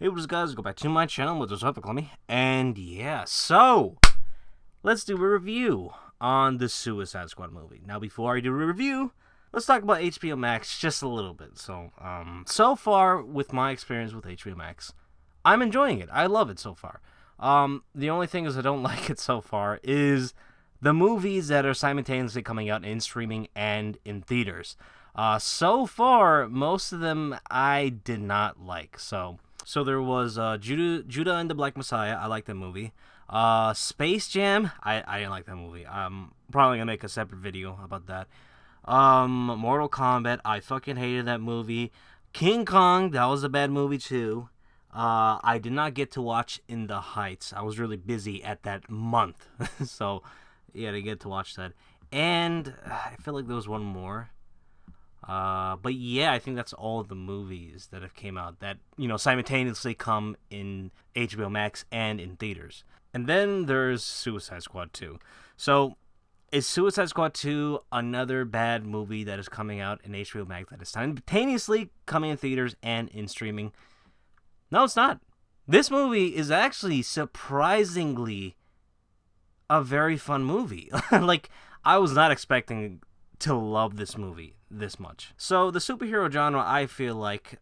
Hey, what is guys? Go back to my channel, which is Clemmy. And yeah, so let's do a review on the Suicide Squad movie. Now, before I do a review, let's talk about HBO Max just a little bit. So far with my experience with HBO Max, I'm enjoying it. I love it so far. The only thing is I don't like it so far is the movies that are simultaneously coming out in streaming and in theaters. So far, most of them I did not like. So there was Judah and the Black Messiah. I like that movie. Space Jam. I didn't like that movie. I'm probably gonna make a separate video about that. Mortal Kombat. I fucking hated that movie. King Kong. That was a bad movie too. I did not get to watch In the Heights. I was really busy at that month, so yeah, to get to watch that. And I feel like there was one more. But yeah, I think that's all of the movies that have came out that, simultaneously come in HBO Max and in theaters. And then there's Suicide Squad 2. So, is Suicide Squad 2 another bad movie that is coming out in HBO Max that is simultaneously coming in theaters and in streaming? No, it's not. This movie is actually surprisingly a very fun movie. Like, I was not expecting to love this movie this much. So the superhero genre, I feel like,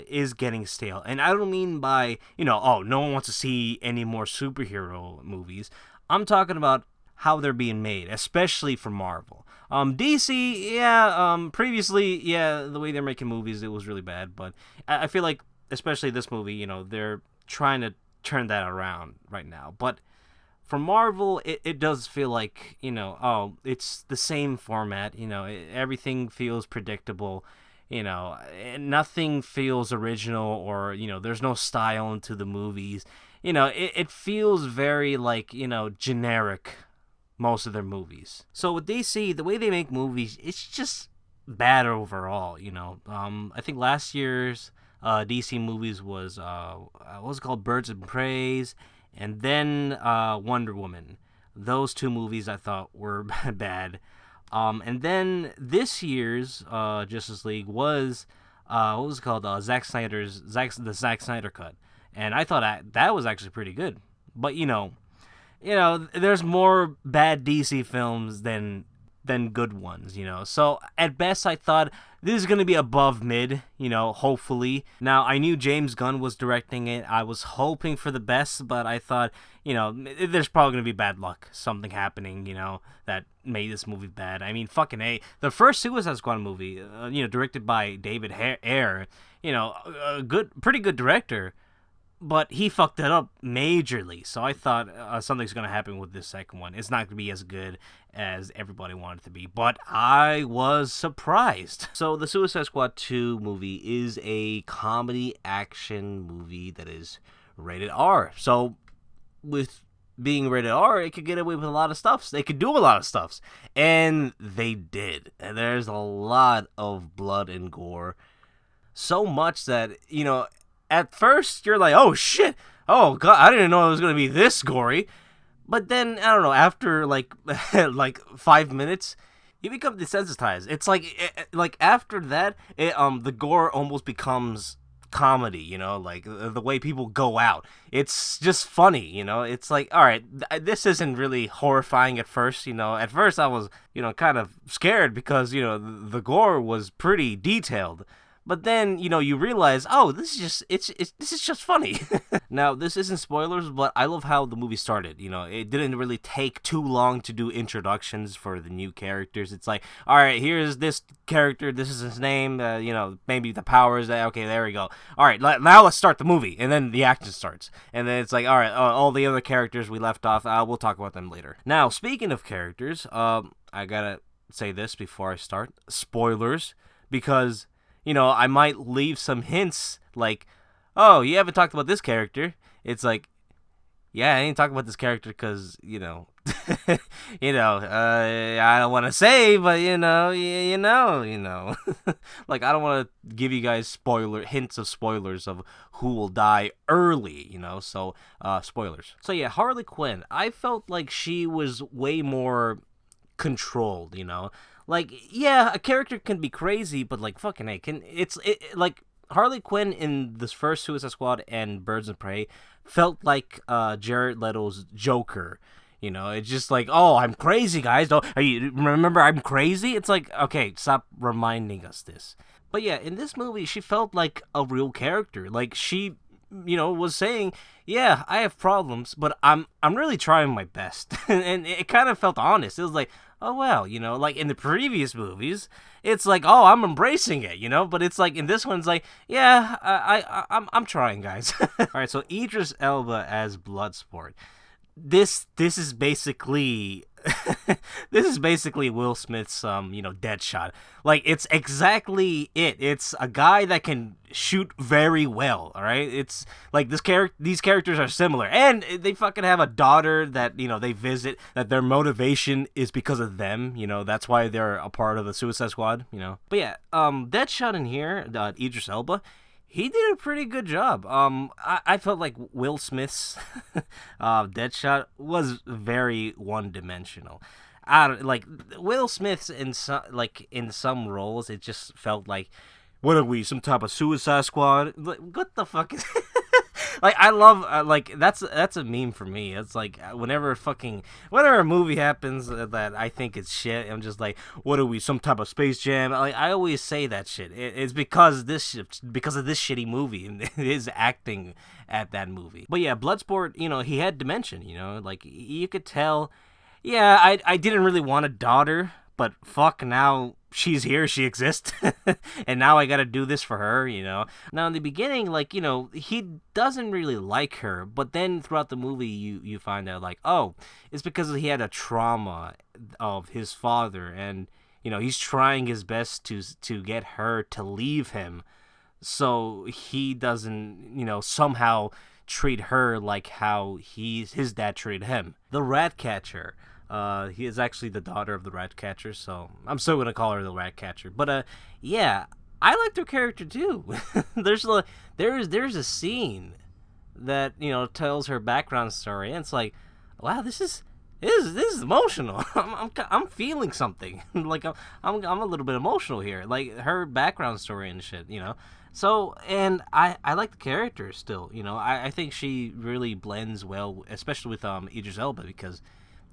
is getting stale. And I don't mean by, oh, no one wants to see any more superhero movies. I'm talking about how they're being made, especially for Marvel. DC, yeah, previously, yeah, the way they're making movies, it was really bad. But I feel like, especially this movie, they're trying to turn that around right now. But for Marvel, it does feel like, it's the same format. Everything feels predictable. Nothing feels original or, there's no style into the movies. It feels very, like, generic, most of their movies. So with DC, the way they make movies, it's just bad overall, I think last year's DC movies was, what was it called? Birds of Prey, and then Wonder Woman. Those two movies I thought were bad. And then this year's Justice League was what was it called? The Zack Snyder cut, and I thought that was actually pretty good. But there's more bad DC films than good ones, So at best, I thought this is going to be above mid, hopefully. Now, I knew James Gunn was directing it. I was hoping for the best, but I thought, there's probably going to be bad luck. Something happening, that made this movie bad. I mean, fucking A. The first Suicide Squad movie, directed by David Ayer, a pretty good director. But he fucked it up majorly, so I thought something's going to happen with this second one. It's not going to be as good as everybody wanted it to be, but I was surprised. So the Suicide Squad 2 movie is a comedy action movie that is rated R. So with being rated R, it could get away with a lot of stuffs. They could do a lot of stuffs, and they did. And there's a lot of blood and gore. So much that, at first, you're like, oh, shit. Oh, God, I didn't know it was going to be this gory. But then, I don't know, after, like 5 minutes, you become desensitized. It's like after that, the gore almost becomes comedy, like the way people go out. It's just funny, It's like, all right, this isn't really horrifying at first, At first, I was, kind of scared because, the gore was pretty detailed. But then, you realize, oh, this is just funny. Now, this isn't spoilers, but I love how the movie started. It didn't really take too long to do introductions for the new characters. It's like, all right, here's this character, this is his name, maybe the powers, okay, there we go. All right, now let's start the movie, and then the action starts. And then it's like, all right, all the other characters we left off, we'll talk about them later. Now, speaking of characters, I gotta say this before I start. Spoilers, because I might leave some hints like, oh, you haven't talked about this character. It's like, yeah, I ain't talking about this character because, I don't want to say, but, like, I don't want to give you guys hints of spoilers of who will die early, so, spoilers. So, yeah, Harley Quinn, I felt like she was way more controlled, Like, yeah, a character can be crazy, but, like, fucking A, like, Harley Quinn in this first Suicide Squad and Birds of Prey felt like Jared Leto's Joker. You know, it's just like, oh, I'm crazy, guys. Don't you remember I'm crazy? It's like, okay, stop reminding us this. But yeah, in this movie, she felt like a real character. Like she, was saying, yeah, I have problems, but I'm really trying my best, and it kind of felt honest. It was like, oh wow, like in the previous movies, it's like, oh, I'm embracing it, but it's like in this one, it's like, yeah, I'm trying, guys. All right, so Idris Elba as Bloodsport. This is basically this is basically Will Smith's Deadshot. Like it's exactly it. It's a guy that can shoot very well, all right? It's like these characters are similar, and they fucking have a daughter that they visit, that their motivation is because of them, that's why they're a part of the Suicide Squad, But yeah, Deadshot in here, Idris Elba, he did a pretty good job. I felt like Will Smith's Deadshot was very one-dimensional. Like Will Smith's in some roles, it just felt like, what are we, some type of Suicide Squad? Like, what the fuck is? Like I love that's a meme for me. It's like whenever a movie happens that I think it's shit, I'm just like, what are we, some type of Space Jam? Like I always say that shit. It's because of this shitty movie and his acting at that movie. But yeah, Bloodsport, he had dimension. Like you could tell. Yeah, I didn't really want a daughter, but fuck, now she's here, she exists, and now I gotta do this for her, Now in the beginning, he doesn't really like her, but then throughout the movie, you find out, like, oh, it's because he had a trauma of his father, and, he's trying his best to get her to leave him, so he doesn't, somehow treat her like how his dad treated him. The Ratcatcher. He is actually the daughter of the Ratcatcher, so I'm still gonna call her the Ratcatcher. But yeah, I liked her character too. there's a scene that tells her background story, and it's like, wow, this is emotional. I'm feeling something. Like I'm a little bit emotional here. Like her background story and shit, So, and I like the character still, I think she really blends well, especially with Idris Elba, because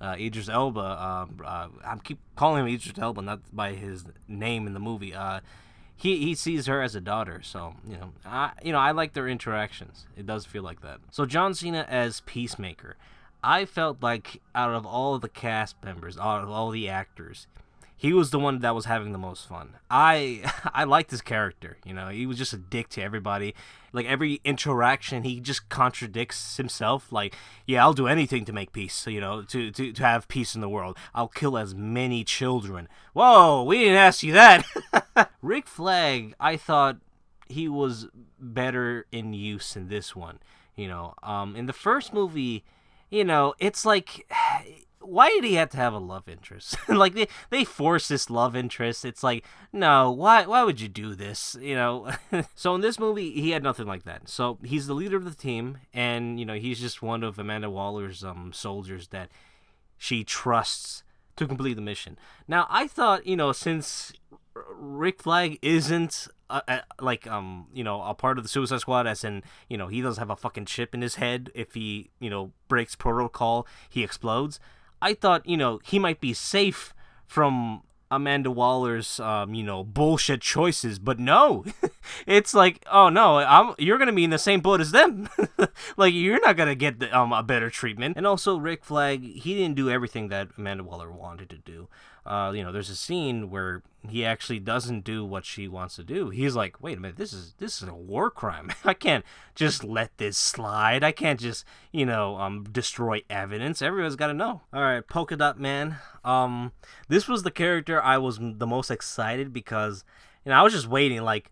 Idris Elba, I keep calling him Idris Elba, not by his name in the movie. He sees her as a daughter, so I like their interactions. It does feel like that. So John Cena as Peacemaker, I felt like out of all the cast members, out of all the actors, he was the one that was having the most fun. I liked his character, he was just a dick to everybody. Like every interaction, he just contradicts himself. Like, yeah, I'll do anything to make peace, to have peace in the world. I'll kill as many children. Whoa, we didn't ask you that. Rick Flag, I thought he was better in use in this one. In the first movie, it's like, why did he have to have a love interest? Like they force this love interest. It's like, no, why would you do this? So in this movie, he had nothing like that. So he's the leader of the team, and he's just one of Amanda Waller's soldiers that she trusts to complete the mission. Now I thought, since Rick Flag isn't a part of the Suicide Squad, as in, he doesn't have a fucking chip in his head. If he, breaks protocol, he explodes. I thought, he might be safe from Amanda Waller's, bullshit choices, but no. It's like, oh no, you're gonna be in the same boat as them. Like, you're not gonna get a better treatment. And also, Rick Flag, he didn't do everything that Amanda Waller wanted to do. There's a scene where he actually doesn't do what she wants to do. He's like, wait a minute, this is a war crime. I can't just let this slide. I can't just, destroy evidence. Everyone's got to know. All right, Polka Dot Man. This was the character I was the most excited because, I was just waiting, like,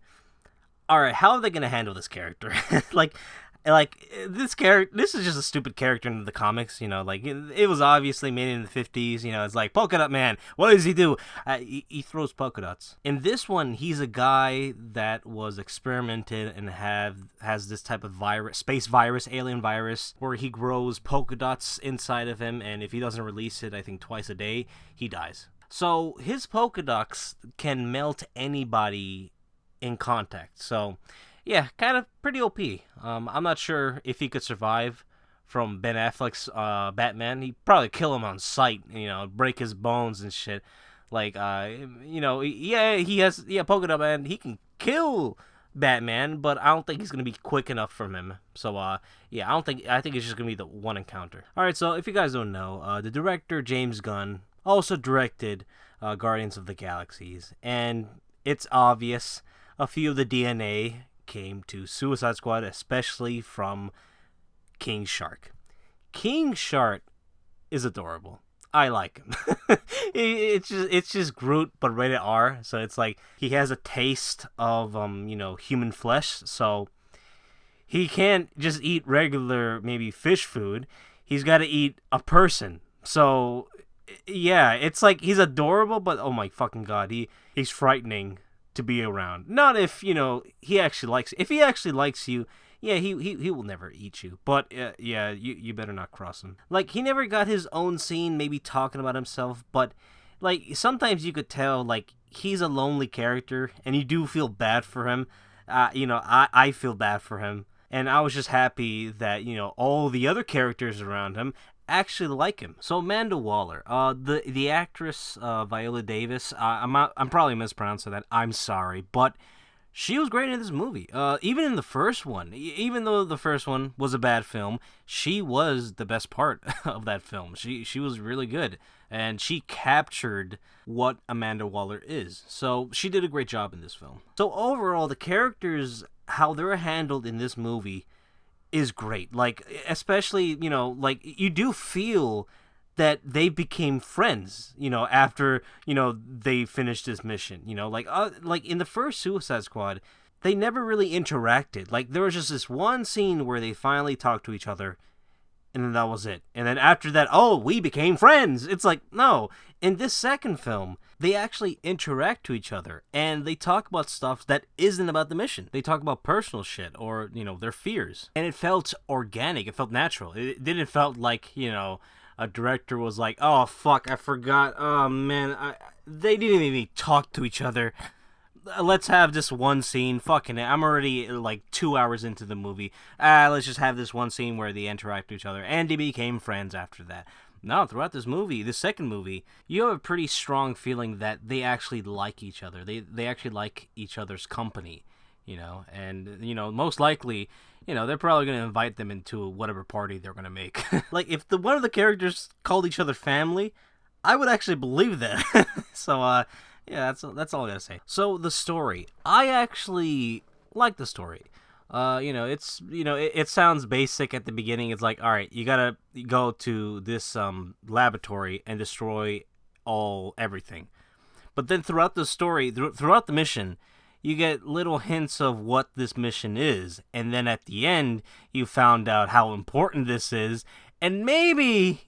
all right, how are they going to handle this character? Like this character, this is just a stupid character in the comics, it was obviously made in the 50s, it's like, Polka Dot Man, what does he do? He throws polka dots. In this one, he's a guy that was experimented and has this type of virus, space virus, alien virus, where he grows polka dots inside of him, and if he doesn't release it, I think twice a day, he dies. So his polka dots can melt anybody in contact, so yeah, kind of pretty OP. I'm not sure if he could survive from Ben Affleck's Batman. He'd probably kill him on sight, break his bones and shit. Like, yeah, he has, Polka Dot Man, he can kill Batman, but I don't think he's gonna be quick enough from him. So, yeah, I think it's just gonna be the one encounter. All right, so if you guys don't know, the director James Gunn also directed Guardians of the Galaxies, and it's obvious a few of the DNA came to Suicide Squad, especially from King Shark. King Shark is adorable. I like him. It's just Groot, but rated R. So it's like he has a taste of human flesh. So he can't just eat regular maybe fish food. He's got to eat a person. So yeah, it's like he's adorable, but oh my fucking god, he's frightening to be around. Not if he actually likes. If he actually likes you, yeah, he will never eat you. But yeah, you better not cross him. Like, he never got his own scene, maybe talking about himself. But like sometimes you could tell like he's a lonely character, and you do feel bad for him. I feel bad for him, and I was just happy that all the other characters around him actually like him. So Amanda Waller, the actress Viola Davis, I'm probably mispronouncing that. I'm sorry, but she was great in this movie. Even in the first one, even though the first one was a bad film, she was the best part of that film. She was really good, and she captured what Amanda Waller is. So she did a great job in this film. So overall, the characters, how they're handled in this movie, is great. Like, especially, like, you do feel that they became friends, after, they finished this mission, like in the first Suicide Squad, they never really interacted. Like, there was just this one scene where they finally talked to each other, and then that was it. And then after that, oh, we became friends. It's like, no. In this second film, they actually interact to each other, and they talk about stuff that isn't about the mission. They talk about personal shit, or, their fears. And it felt organic. It felt natural. It didn't felt like, a director was like, oh, fuck, I forgot. Oh, man, they didn't even talk to each other. Let's have this one scene. Fucking it. I'm already like 2 hours into the movie. Let's just have this one scene where they interact with each other. And they became friends after that. No, throughout this movie, the second movie, you have a pretty strong feeling that they actually like each other. They actually like each other's company, and, most likely, they're probably going to invite them into whatever party they're going to make. Like, if one of the characters called each other family, I would actually believe that. So, yeah, that's all I gotta say. So, the story. I actually like the story. It sounds basic at the beginning. It's like, all right, you gotta go to this laboratory and destroy everything. But then throughout the story, throughout the mission, you get little hints of what this mission is, and then at the end, you found out how important this is, and maybe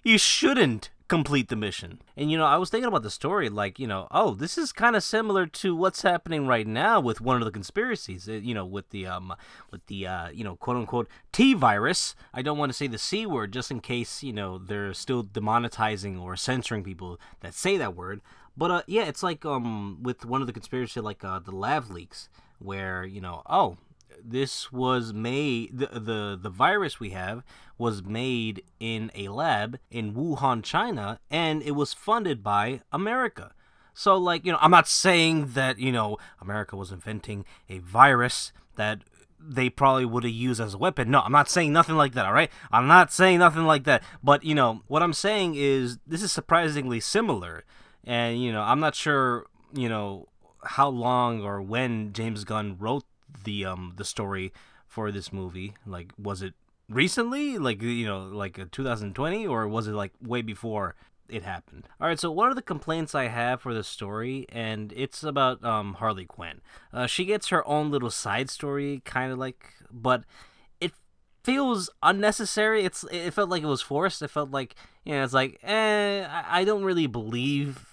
you shouldn't complete the mission. And I was thinking about the story, like, oh, this is kind of similar to what's happening right now with one of the conspiracies, with the quote unquote T virus. I don't want to say the C word just in case, they're still demonetizing or censoring people that say that word. But yeah, it's like with one of the conspiracy, like the lab leaks, where oh, this was made, the virus we have was made in a lab in Wuhan, China, and it was funded by America. So, like, I'm not saying that America was inventing a virus that they probably would have used as a weapon. No, I'm not saying nothing like that, all right? I'm not saying nothing like that. But, what I'm saying is this is surprisingly similar. And, I'm not sure, how long or when James Gunn wrote the story for this movie. Like, was it recently? Like, like 2020? Or was it, like, way before it happened? Alright, so one of the complaints I have for the story, and it's about Harley Quinn. She gets her own little side story, kind of like, but it feels unnecessary. It felt like it was forced. It felt like, it's like, I don't really believe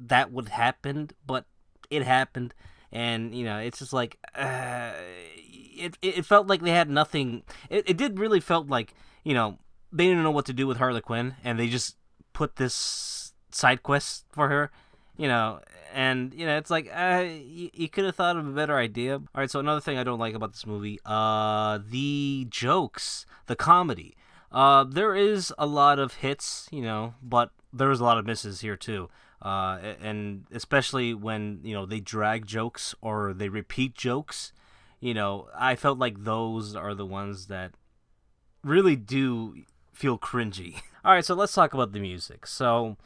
that would happen, but it happened, and it's just like it felt like they had nothing. It did really felt like they didn't know what to do with Harley Quinn, and they just put this side quest for her, And it's like you could have thought of a better idea. All right, so another thing I don't like about this movie, the jokes, the comedy. There is a lot of hits, but there was a lot of misses here too. And especially when they drag jokes or they repeat jokes, I felt like those are the ones that really do feel cringy. All right, so let's talk about the music. So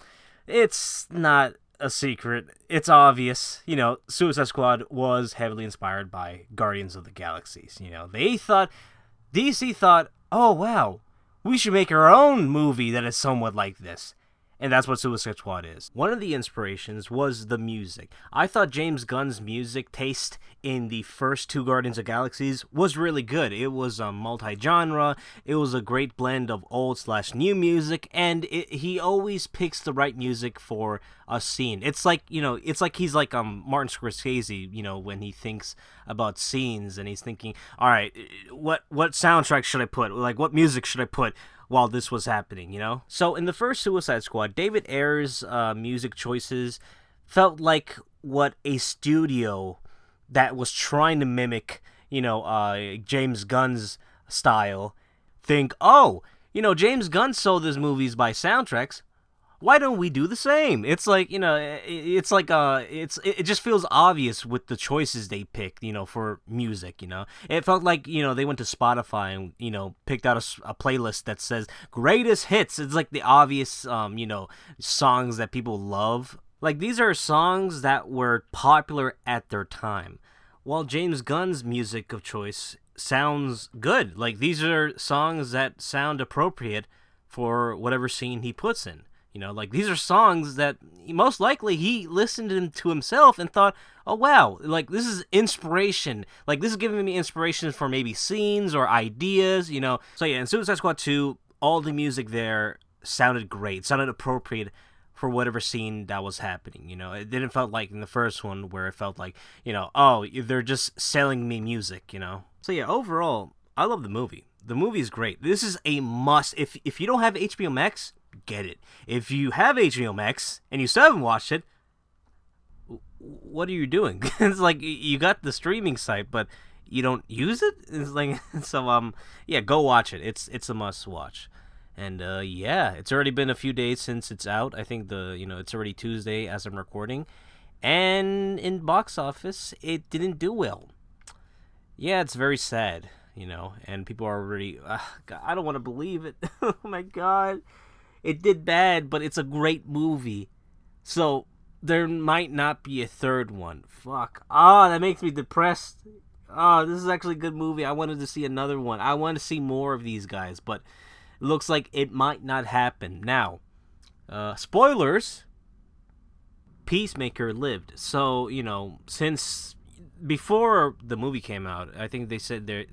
it's not a secret. It's obvious. Suicide Squad was heavily inspired by Guardians of the Galaxies. DC thought, oh wow, we should make our own movie that is somewhat like this. And that's what Suicide Squad is. One of the inspirations was the music. I thought James Gunn's music taste in the first two Guardians of Galaxies was really good. It was multi-genre. It was a great blend of old/new music, and he always picks the right music for a scene. It's like he's like Martin Scorsese, when he thinks about scenes and he's thinking, all right, what soundtrack should I put? Like, what music should I put while this was happening, So in the first Suicide Squad, David Ayer's music choices felt like what a studio that was trying to mimic, James Gunn's style think, oh, James Gunn sold his movies by soundtracks. Why don't we do the same? It's like, it just feels obvious with the choices they picked, for music, It felt like, they went to Spotify and, picked out a playlist that says greatest hits. It's like the obvious, songs that people love. Like, these are songs that were popular at their time. While James Gunn's music of choice sounds good. Like, these are songs that sound appropriate for whatever scene he puts in. These are songs that most likely he listened to himself and thought, oh, wow, like, this is inspiration. Like, this is giving me inspiration for maybe scenes or ideas, So, yeah, in Suicide Squad 2, all the music there sounded great, sounded appropriate for whatever scene that was happening, It didn't feel like in the first one where it felt like, oh, they're just selling me music, So, yeah, overall, I love the movie. The movie is great. This is a must. If you don't have HBO Max, get it. If you have HBO Max and you still haven't watched it, what are you doing? It's like you got the streaming site, but you don't use it. It's like yeah, go watch it. It's a must watch. And yeah, it's already been a few days since it's out. I think it's already Tuesday as I'm recording, and in box office it didn't do well. Yeah, it's very sad. And people are already. God, I don't want to believe it. Oh my God. It did bad, but it's a great movie. So, there might not be a third one. Fuck. That makes me depressed. This is actually a good movie. I wanted to see another one. I want to see more of these guys, but it looks like it might not happen. Now, spoilers. Peacemaker lived. So, since before the movie came out, I think they said there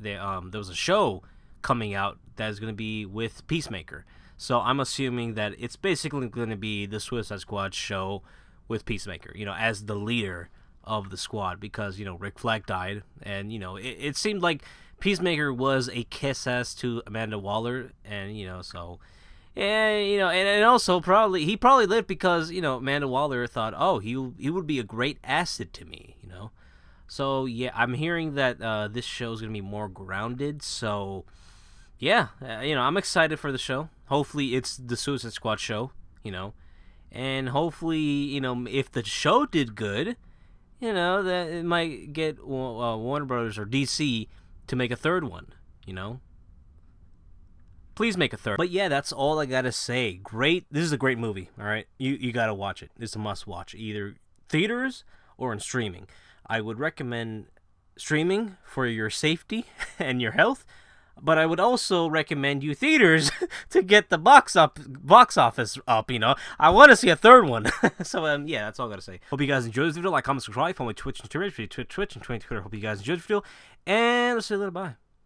was a show coming out that is going to be with Peacemaker. So I'm assuming that it's basically going to be the Suicide Squad show with Peacemaker, as the leader of the squad, because, Rick Flag died, and, it seemed like Peacemaker was a kiss-ass to Amanda Waller, and, so, yeah, and also he probably lived because, Amanda Waller thought, oh, he would be a great asset to me, So, yeah, I'm hearing that this show is going to be more grounded, so, yeah, I'm excited for the show. Hopefully it's the Suicide Squad show, and hopefully, if the show did good, that it might get Warner Brothers or DC to make a third one, Please make a third. But yeah, that's all I gotta say. Great. This is a great movie, all right? You gotta watch it. It's a must watch, either theaters or in streaming. I would recommend streaming for your safety and your health. But I would also recommend you theaters to get the box office up, I want to see a third one. So, yeah, that's all I got to say. Hope you guys enjoyed this video. Like, comment, subscribe. Follow my Twitch and Twitter. Twitch and Twitter. Hope you guys enjoyed the video. And I'll see you later. Bye.